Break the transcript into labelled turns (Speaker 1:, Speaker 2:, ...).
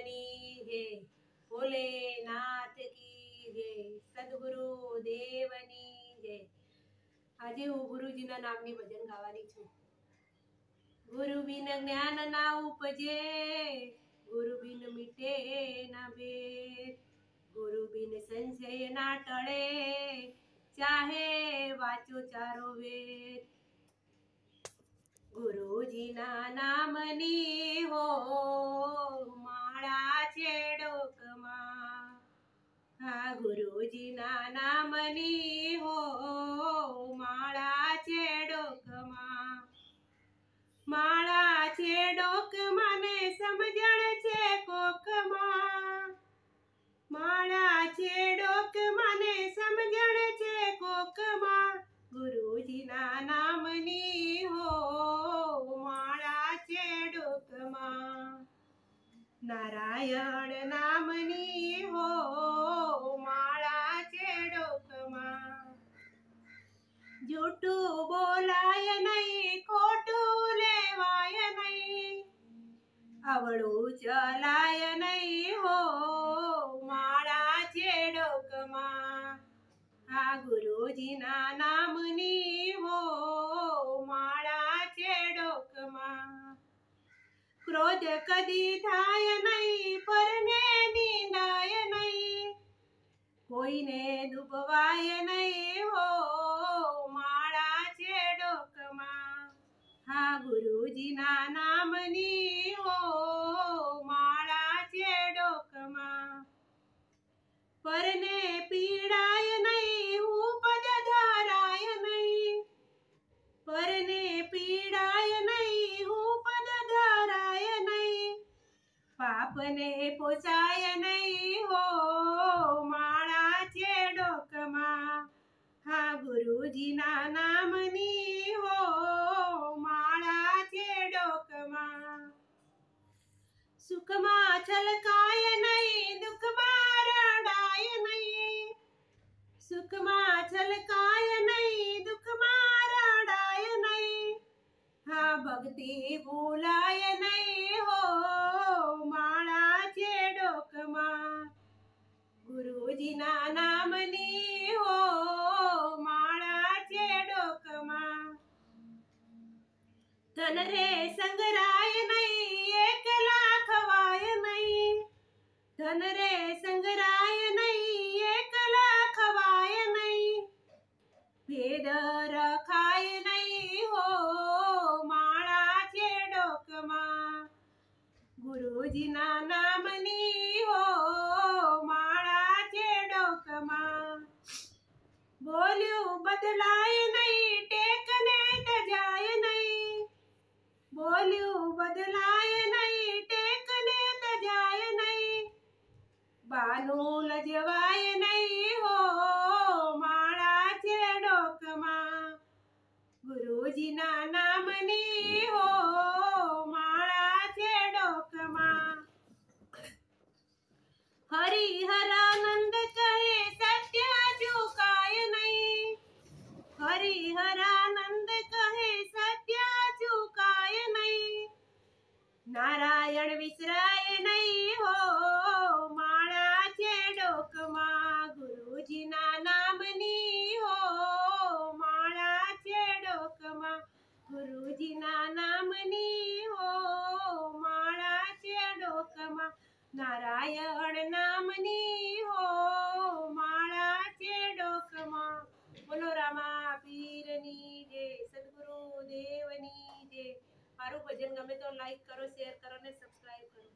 Speaker 1: દેવની જય, ભોલેનાથ કી જય, સદગુરુ દેવની જય। આજે હું ગુરુજીના નામની ભજન ગાવાની છું। ગુરુ બિન જ્ઞાન ના ઉપજે, ગુરુ બિન મીટે ના ભેદ, ગુરુ બિન સંશય ના ટળે, ચાહે વાંચો ચારો વેદ। ગુરુજીના નામની હો માળા છે ડોકમાં, હા ગુરુજીના નામની હો માળા છે ડોકમાં। માળા છે ડોકમાં ને સમજણ છે કોકમાં, માળા છે ડોકમાં ને સમજણ છે કોકમાં, ગુરુજીના નામની હો માળા છે ડોકમાં। નારાયણ નામની હો માળા છે ડોકમાં। જૂઠું બોલાય નહીં, ખોટું લેવાય નહીં, અવળું ચલાય નહીં હો માળા છે ડોકમાં, આ ગુરુજીના નામની હો માળા છે ડોકમાં। ક્રોધ કદી થાય નહીં, પરને નિંદાય નહીં, કોઈને દુભવાય નહીં હો માળા છે ડોકમાં, હા ગુરુજીના નામની હો માળા છે ડોકમાં। પરને પીડાય નહીં, ઉપદ ધરાય નહીં, પરને પીડાય નહીં, ઉપદ ધરાય નહીં, પાપને પોસાય નહીં હો માળા છે ડોકમાં, હા ગુરુજીના નામની હો માળા છે ડોકમાં। સુખમાં છલકાય નહીં, દુઃખમાં રડાય નહીં, સુખમાં છલકાય નહીં, દુઃખમાં રડાય નહીં, હા ભક્તિ ભૂલાય નહીં હો માળા છે ડોકમાં, ગુરુજીના નામની હો માળા છે ડોકમાં। ધન રે સંગરાય નહીં, એકલા ખવાય નહીં, ધન રે સંગરાય નહીં, એકલા ખવાય નહીં, ભેદ રખાય નહીં હો માળા છે ડોકમાં, ગુરુજીના નામની હો માળા છે ડોકમાં। બોલ્યું બદલાય નહીં, ટેકને તજાય નહીં, બોલ્યું બદલાય નહીં, ટેકને તજાય નહીં, બાનું લજવાય નહીં હો માળા છે ડોકમાં, ગુરુજીના નામની હો માળા છે ડોકમાં। હરિહરાનંદ કહે સત્ય ચૂકાય નહીં, હરિહરાનંદ કહે સત્ય ચૂકાય નહીં, નારાયણ વિસરાય નહીં હો માળા છે ડોકમાં, ગુરુજીના નામની હો માળા છે ડોકમાં, ગુરુજીના નામની હો માળા છે ડોકમાં, નારાયણ નામની હો માળા છે ડોકમાં। બોલો રામા પીરની જય, સદગુરુ દેવની જય। મારું ભજન ગમે તો લાઈક કરો, શેર કરો ને સબસ્ક્રાઈબ કરો।